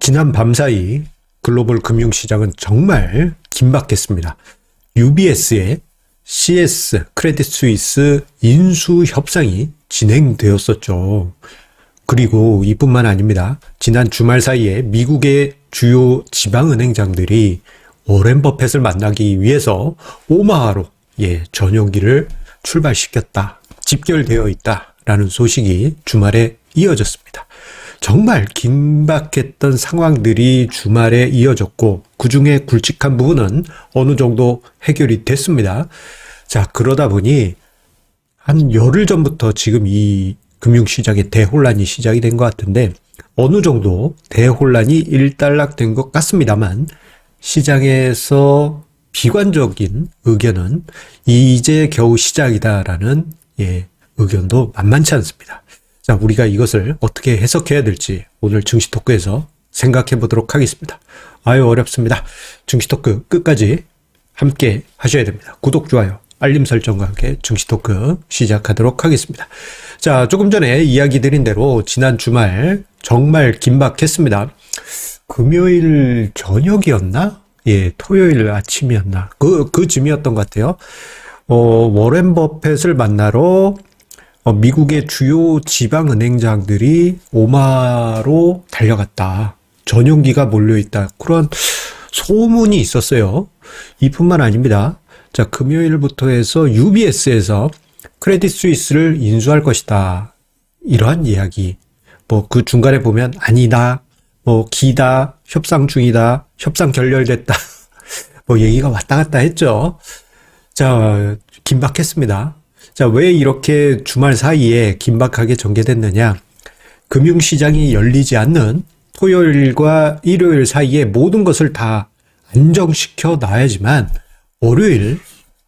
지난 밤사이 글로벌 금융시장은 정말 긴박했습니다. UBS의 CS 크레딧 스위스 인수 협상이 진행되었었죠. 그리고 이뿐만 아닙니다. 지난 주말 사이에 미국의 주요 지방은행장들이 워렌 버핏을 만나기 위해서 오마하로 전용기를 출발시켰다. 집결되어 있다라는 소식이 주말에 이어졌습니다. 정말 긴박했던 상황들이 주말에 이어졌고 그중에 굵직한 부분은 어느 정도 해결이 됐습니다. 자, 그러다 보니 한 열흘 전부터 지금 이 금융시장의 대혼란이 시작이 된 것 같은데 어느 정도 대혼란이 일단락된 것 같습니다만 시장에서 비관적인 의견은 이제 겨우 시작이다라는 의견도 만만치 않습니다. 자, 우리가 이것을 어떻게 해석해야 될지 오늘 증시 토크에서 생각해 보도록 하겠습니다. 어렵습니다. 증시 토크 끝까지 함께 하셔야 됩니다. 구독, 좋아요, 알림 설정과 함께 증시 토크 시작하도록 하겠습니다. 자, 조금 전에 이야기 드린 대로 지난 주말 정말 긴박했습니다. 금요일 저녁이었나? 토요일 아침이었나? 그 즈음이었던 것 같아요. 워렌 버핏을 만나러 미국의 주요 지방은행장들이 오마로 달려갔다. 전용기가 몰려있다. 그런 소문이 있었어요. 이뿐만 아닙니다. 자, 금요일부터 해서 UBS에서 크레딧 스위스를 인수할 것이다. 이러한 이야기. 그 중간에 보면 아니다, 기다, 협상 중이다, 협상 결렬됐다. 얘기가 왔다 갔다 했죠. 자, 긴박했습니다. 자, 왜 이렇게 주말 사이에 긴박하게 전개됐느냐? 금융시장이 열리지 않는 토요일과 일요일 사이에 모든 것을 다 안정시켜 놔야지만 월요일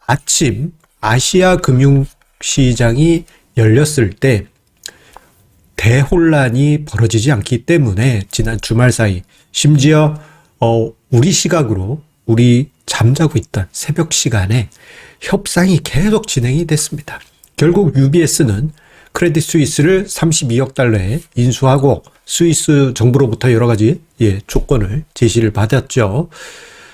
아침 아시아 금융시장이 열렸을 때 대혼란이 벌어지지 않기 때문에 지난 주말 사이 심지어 우리 시각으로 우리 잠자고 있던 새벽 시간에 협상이 계속 진행이 됐습니다. 결국 UBS는 크레딧 스위스를 32억 달러에 인수하고 스위스 정부로부터 여러 가지 조건을 제시를 받았죠.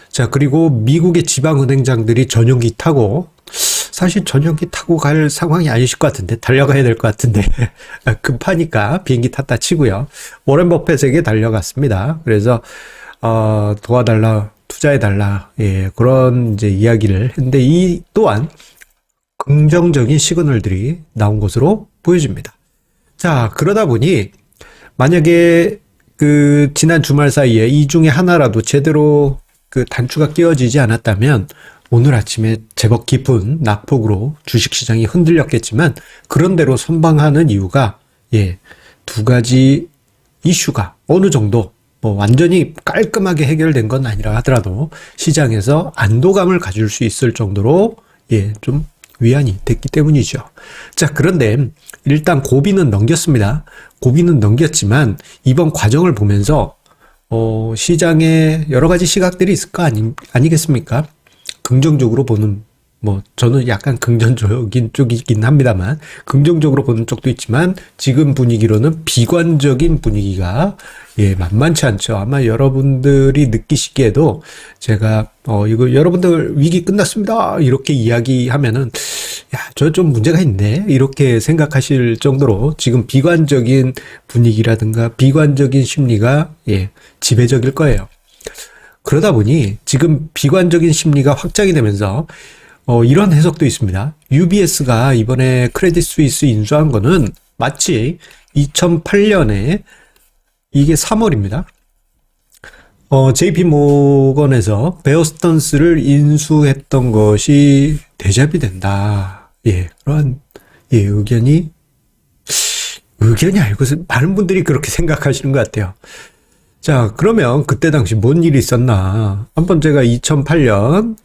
자, 그리고 미국의 지방은행장들이 전용기 타고, 사실 전용기 타고 갈 상황이 아니실 것 같은데 달려가야 될 것 같은데 급하니까 비행기 탔다 치고요. 워렌 버핏에게 달려갔습니다. 그래서 도와달라, 투자해달라, 그런 이제 이야기를 했는데 이 또한 긍정적인 시그널들이 나온 것으로 보여집니다. 자, 그러다 보니 만약에 지난 주말 사이에 이 중에 하나라도 제대로 단추가 끼워지지 않았다면 오늘 아침에 제법 깊은 낙폭으로 주식시장이 흔들렸겠지만 그런대로 선방하는 이유가 두 가지 이슈가 어느 정도 완전히 깔끔하게 해결된 건 아니라 하더라도 시장에서 안도감을 가질 수 있을 정도로 좀 위안이 됐기 때문이죠. 자, 그런데 일단 고비는 넘겼습니다. 고비는 넘겼지만 이번 과정을 보면서 시장에 여러 가지 시각들이 있을 거 아니겠습니까? 긍정적으로 보는, 저는 약간 긍정적인 쪽이긴 합니다만, 긍정적으로 보는 쪽도 있지만, 지금 분위기로는 비관적인 분위기가, 만만치 않죠. 아마 여러분들이 느끼시기에도 제가, 이거 여러분들 위기 끝났습니다. 이렇게 이야기하면은, 저 좀 문제가 있네. 이렇게 생각하실 정도로 지금 비관적인 분위기라든가 비관적인 심리가, 지배적일 거예요. 그러다 보니 지금 비관적인 심리가 확장이 되면서 이런 해석도 있습니다. UBS가 이번에 크레딧 스위스 인수한 거는 마치 2008년에 이게 3월입니다. JP 모건에서 베어 스턴스를 인수했던 것이 대접이 된다. 그런 의견이 아니고 많은 분들이 그렇게 생각하시는 것 같아요. 자, 그러면 그때 당시 뭔 일이 있었나? 한번 제가 2008년,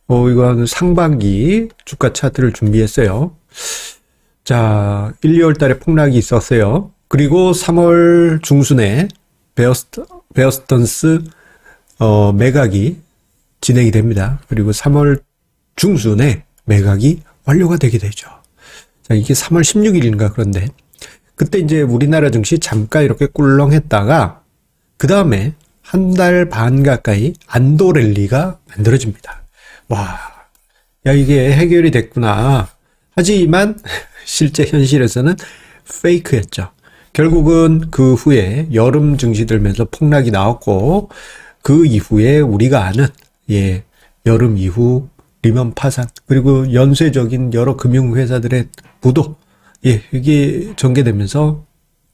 이건 상반기 주가 차트를 준비했어요. 자, 1, 2월 달에 폭락이 있었어요. 그리고 3월 중순에 베어 스턴스, 매각이 진행이 됩니다. 그리고 3월 중순에 매각이 완료가 되게 되죠. 자, 이게 3월 16일인가 그런데. 그때 이제 우리나라 증시 잠깐 이렇게 꿀렁했다가 그 다음에 한 달 반 가까이 안도 랠리가 만들어집니다. 와, 야, 이게 해결이 됐구나. 하지만 실제 현실에서는 페이크였죠. 결국은 그 후에 여름 증시 들면서 폭락이 나왔고, 그 이후에 우리가 아는, 여름 이후 리먼 파산, 그리고 연쇄적인 여러 금융회사들의 부도, 이게 전개되면서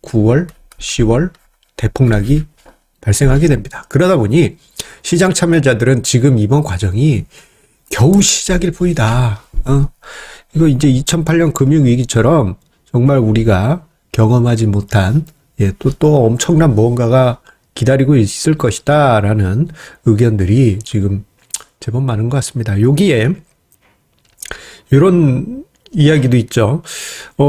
9월, 10월 대폭락이 발생하게 됩니다. 그러다 보니 시장 참여자들은 지금 이번 과정이 겨우 시작일 뿐이다. 이거 이제 2008년 금융위기처럼 정말 우리가 경험하지 못한 또 엄청난 무언가가 기다리고 있을 것이다 라는 의견들이 지금 제법 많은 것 같습니다. 여기에 이런 이야기도 있죠.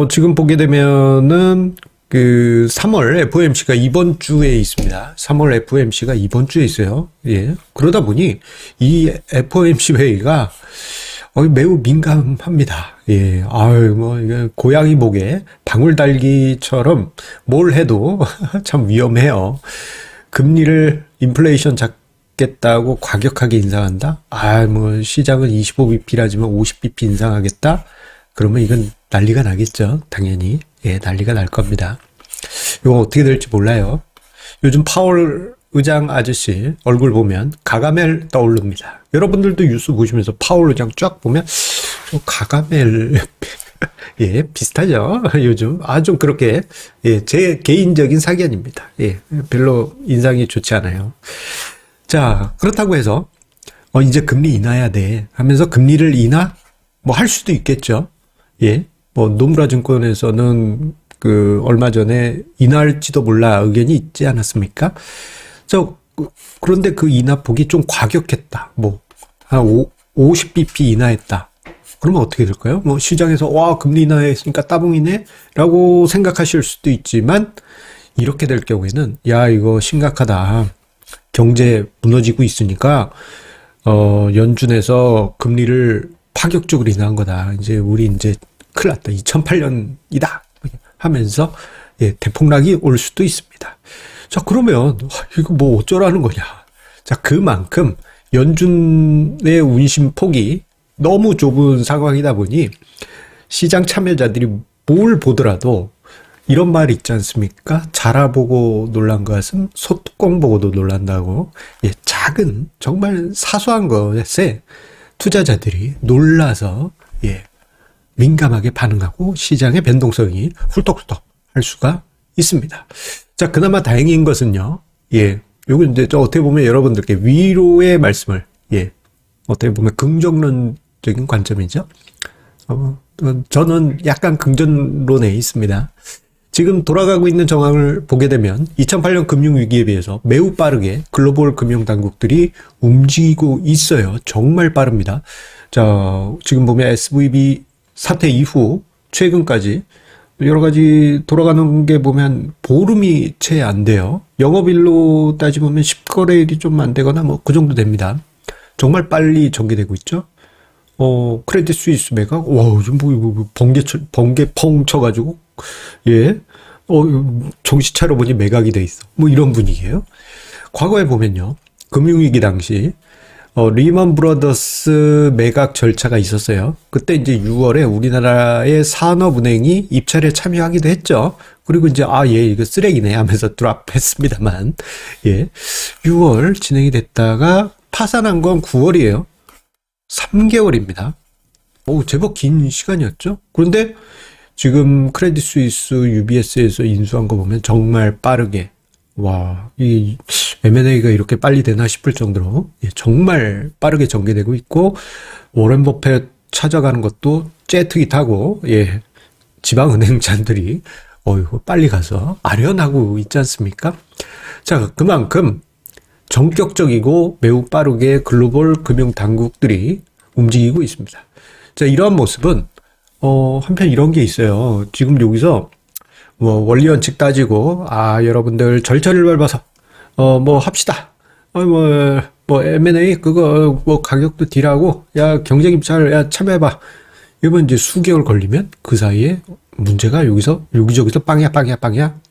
지금 보게 되면은 그 3월 FOMC가 이번 주에 있습니다. 3월 FOMC가 이번 주에 있어요. 그러다 보니 이 FOMC 회의가 매우 민감합니다. 아유, 이게 고양이 목에 방울 달기처럼 뭘 해도 참 위험해요. 금리를 인플레이션 잡겠다고 과격하게 인상한다? 시장은 25bp라지만 50bp 인상하겠다? 그러면 이건 난리가 나겠죠. 당연히. 난리가 날 겁니다. 이거 어떻게 될지 몰라요. 요즘 파월 의장 아저씨 얼굴 보면 가가멜 떠오릅니다. 여러분들도 뉴스 보시면서 파월 의장 쫙 보면 가가멜 비슷하죠. 요즘 좀 그렇게 제 개인적인 사견입니다. 별로 인상이 좋지 않아요. 자, 그렇다고 해서 이제 금리 인하해야 돼 하면서 금리를 인하 할 수도 있겠죠. 노무라 증권에서는 얼마 전에 인하할지도 몰라 의견이 있지 않았습니까? 그런데 그 인하폭이 좀 과격했다. 한 50bp 인하했다. 그러면 어떻게 될까요? 시장에서 금리 인하했으니까 따봉이네? 라고 생각하실 수도 있지만, 이렇게 될 경우에는, 이거 심각하다. 경제 무너지고 있으니까, 연준에서 금리를 파격적으로 인하한 거다. 우리 큰일 났다. 2008년이다. 하면서, 대폭락이 올 수도 있습니다. 자, 그러면, 이거 어쩌라는 거냐. 자, 그만큼 연준의 운심폭이 너무 좁은 상황이다 보니 시장 참여자들이 뭘 보더라도 이런 말이 있지 않습니까? 자라보고 놀란 것은 소뚜껑 보고도 놀란다고. 작은, 정말 사소한 것에 투자자들이 놀라서, 민감하게 반응하고 시장의 변동성이 훌떡훌떡 할 수가 있습니다. 자, 그나마 다행인 것은요, 요거 이제 어떻게 보면 여러분들께 위로의 말씀을, 어떻게 보면 긍정론적인 관점이죠. 저는 약간 긍정론에 있습니다. 지금 돌아가고 있는 정황을 보게 되면 2008년 금융위기에 비해서 매우 빠르게 글로벌 금융당국들이 움직이고 있어요. 정말 빠릅니다. 자, 지금 보면 SVB 사태 이후 최근까지 여러 가지 돌아가는 게 보면 보름이 채 안 돼요. 영업일로 따지면 10거래일이 좀 안 되거나 그 정도 됩니다. 정말 빨리 전개되고 있죠. 크레딧 스위스 매각, 요즘 번개 펑 쳐가지고, 정신 차려보니 매각이 돼 있어. 이런 분위기예요. 과거에 보면요. 금융위기 당시, 리먼 브러더스 매각 절차가 있었어요. 그때 이제 6월에 우리나라의 산업은행이 입찰에 참여하기도 했죠. 그리고 이제, 이거 쓰레기네 하면서 드랍했습니다만, 6월 진행이 됐다가 파산한 건 9월이에요. 3개월입니다. 제법 긴 시간이었죠. 그런데 지금 크레딧 스위스 UBS에서 인수한 거 보면 정말 빠르게, 이 M&A가 이렇게 빨리 되나 싶을 정도로 정말 빠르게 전개되고 있고, 워렌 버핏 찾아가는 것도 jet 타고, 지방은행장들이 빨리 가서 아련하고 있지 않습니까? 자, 그만큼 전격적이고 매우 빠르게 글로벌 금융 당국들이 움직이고 있습니다. 자, 이러한 모습은 한편 이런 게 있어요. 지금 여기서 원리 원칙 따지고 여러분들 절차를 밟아서 합시다. M&A 그거 가격도 딜하고 경쟁 입찰 참여해봐. 이러면 이제 수개월 걸리면 그 사이에 문제가 여기저기서 빵야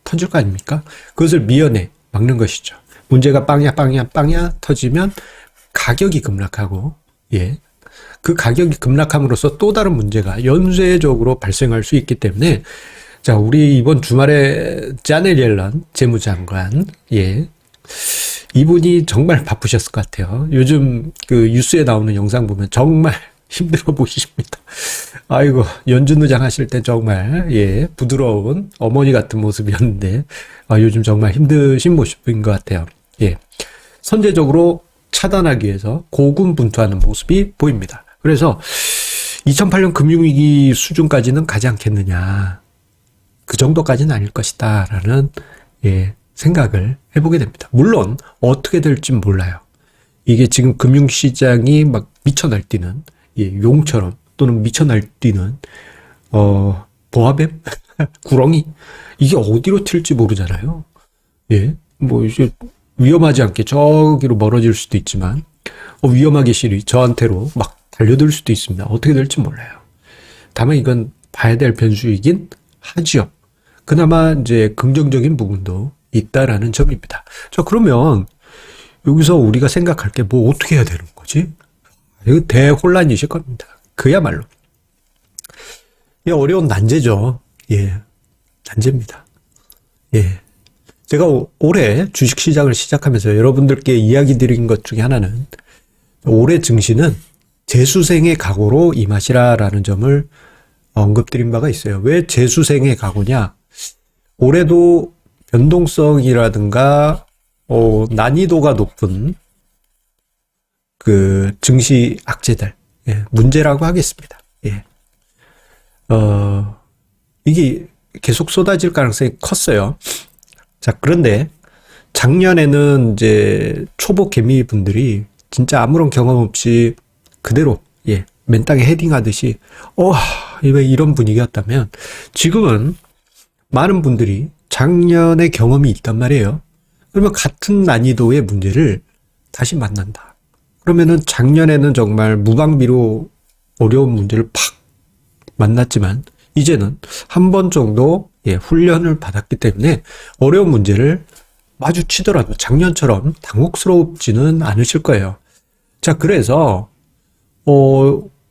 터질 거 아닙니까? 그것을 미연에 막는 것이죠. 문제가 빵야 터지면 가격이 급락하고, 예. 그 가격이 급락함으로써 또 다른 문제가 연쇄적으로 발생할 수 있기 때문에, 자, 우리 이번 주말에 자넷 옐런 재무장관, 예. 이분이 정말 바쁘셨을 것 같아요. 요즘 그 뉴스에 나오는 영상 보면 정말 힘들어 보이십니다. 아이고, 연준의장 하실 때 정말, 예, 부드러운 어머니 같은 모습이었는데, 요즘 정말 힘드신 모습인 것 같아요. 예. 선제적으로 차단하기 위해서 고군분투하는 모습이 보입니다. 그래서 2008년 금융위기 수준까지는 가지 않겠느냐. 그 정도까지는 아닐 것이다. 라는, 예, 생각을 해보게 됩니다. 물론, 어떻게 될진 몰라요. 이게 지금 금융시장이 막 미쳐 날뛰는, 예, 용처럼 또는 미쳐 날뛰는, 보아뱀? 구렁이? 이게 어디로 튈지 모르잖아요. 예, 뭐, 이제 위험하지 않게 저기로 멀어질 수도 있지만, 위험하게 실이 저한테로 막 달려들 수도 있습니다. 어떻게 될지 몰라요. 다만 이건 봐야 될 변수이긴 하죠. 그나마 이제 긍정적인 부분도 있다라는 점입니다. 자, 그러면 여기서 우리가 생각할 게 뭐 어떻게 해야 되는 거지? 이거 대혼란이실 겁니다. 그야말로. 이 어려운 난제죠. 예. 난제입니다. 예. 제가 올해 주식시장을 시작하면서 여러분들께 이야기 드린 것 중에 하나는 올해 증시는 재수생의 각오로 임하시라라는 점을 언급드린 바가 있어요. 왜 재수생의 각오냐? 올해도 변동성이라든가 난이도가 높은 그 증시 악재들, 예, 문제라고 하겠습니다. 예. 이게 계속 쏟아질 가능성이 컸어요. 자, 그런데 작년에는 이제 초보 개미 분들이 진짜 아무런 경험 없이 그대로, 예, 맨땅에 헤딩하듯이, 왜 이런 분위기였다면 지금은 많은 분들이 작년에 경험이 있단 말이에요. 그러면 같은 난이도의 문제를 다시 만난다. 그러면은 작년에는 정말 무방비로 어려운 문제를 팍 만났지만 이제는 한 번 정도, 예, 훈련을 받았기 때문에 어려운 문제를 마주치더라도 작년처럼 당혹스럽지는 않으실 거예요. 자, 그래서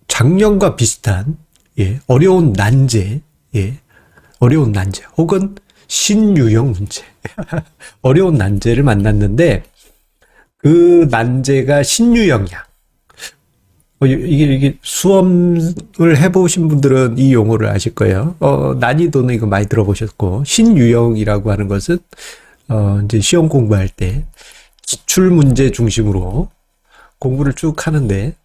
작년과 비슷한, 예, 어려운 난제, 예, 어려운 난제 혹은 신유형 문제 어려운 난제를 만났는데 그 난제가 신유형이야. 이게 수험을 해보신 분들은 이 용어를 아실 거예요. 난이도는 이거 많이 들어보셨고, 신유형이라고 하는 것은 이제 시험 공부할 때 기출 문제 중심으로 공부를 쭉 하는데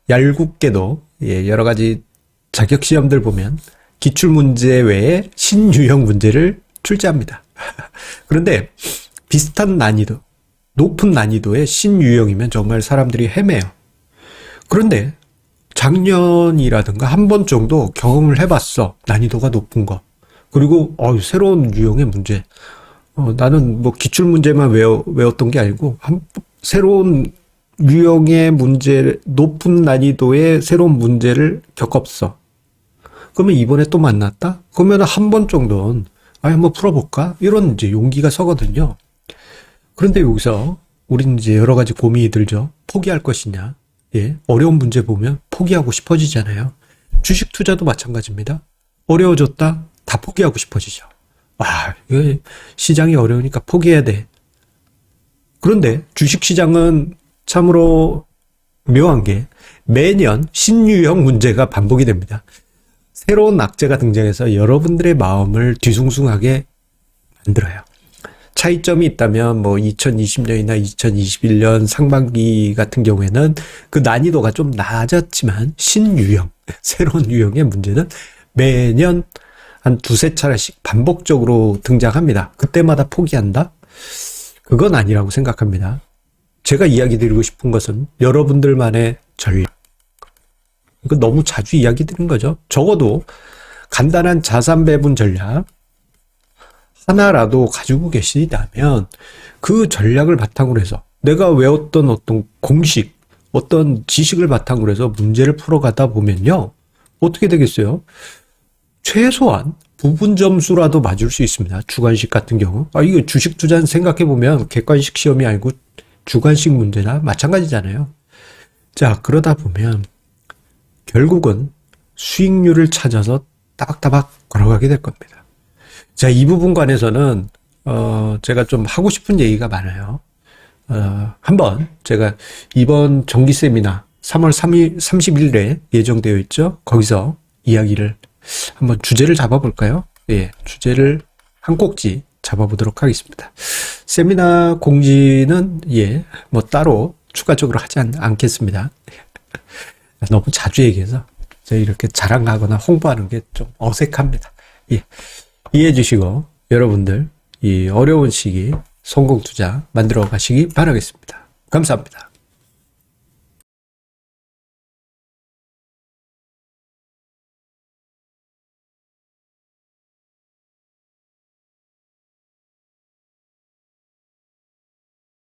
얄궂게도, 예, 여러 가지 자격 시험들 보면 기출 문제 외에 신유형 문제를 출제합니다. 그런데 비슷한 난이도, 높은 난이도의 신유형이면 정말 사람들이 헤매요. 그런데 작년이라든가 한 번 정도 경험을 해봤어. 난이도가 높은 거. 그리고 새로운 유형의 문제. 나는 뭐 기출 문제만 외웠던 게 아니고 새로운 유형의 문제, 높은 난이도의 새로운 문제를 겪었어. 그러면 이번에 또 만났다? 그러면 한 번 정도는 한번 풀어볼까? 이런 이제 용기가 서거든요. 그런데 여기서 우리는 이제 여러 가지 고민이 들죠. 포기할 것이냐? 예, 어려운 문제 보면 포기하고 싶어지잖아요. 주식 투자도 마찬가지입니다. 어려워졌다? 다 포기하고 싶어지죠. 이거 시장이 어려우니까 포기해야 돼. 그런데 주식 시장은 참으로 묘한 게 매년 신유형 문제가 반복이 됩니다. 새로운 악재가 등장해서 여러분들의 마음을 뒤숭숭하게 만들어요. 차이점이 있다면 뭐 2020년이나 2021년 상반기 같은 경우에는 그 난이도가 좀 낮았지만 신유형, 새로운 유형의 문제는 매년 한 두세 차례씩 반복적으로 등장합니다. 그때마다 포기한다? 그건 아니라고 생각합니다. 제가 이야기 드리고 싶은 것은 여러분들만의 전략. 이거 너무 자주 이야기 드리는 거죠. 적어도 간단한 자산 배분 전략 하나라도 가지고 계시다면 그 전략을 바탕으로 해서 내가 외웠던 어떤 공식, 어떤 지식을 바탕으로 해서 문제를 풀어가다 보면요. 어떻게 되겠어요? 최소한 부분 점수라도 맞을 수 있습니다. 주관식 같은 경우. 이거 주식 투자는 생각해보면 객관식 시험이 아니고 주관식 문제나 마찬가지잖아요. 자, 그러다 보면 결국은 수익률을 찾아서 따박따박 걸어가게 될 겁니다. 자, 이 부분 관해서는 제가 좀 하고 싶은 얘기가 많아요. 한번 제가 이번 정기 세미나 3월 30일에 예정되어 있죠. 거기서 이야기를 한번 주제를 잡아볼까요? 예, 주제를 한 꼭지 잡아보도록 하겠습니다. 세미나 공지는 뭐 따로 추가적으로 하지 않겠습니다. 너무 자주 얘기해서 제가 이렇게 자랑하거나 홍보하는 게 좀 어색합니다. 예, 이해해 주시고 여러분들 이 어려운 시기 성공 투자 만들어 가시기 바라겠습니다. 감사합니다.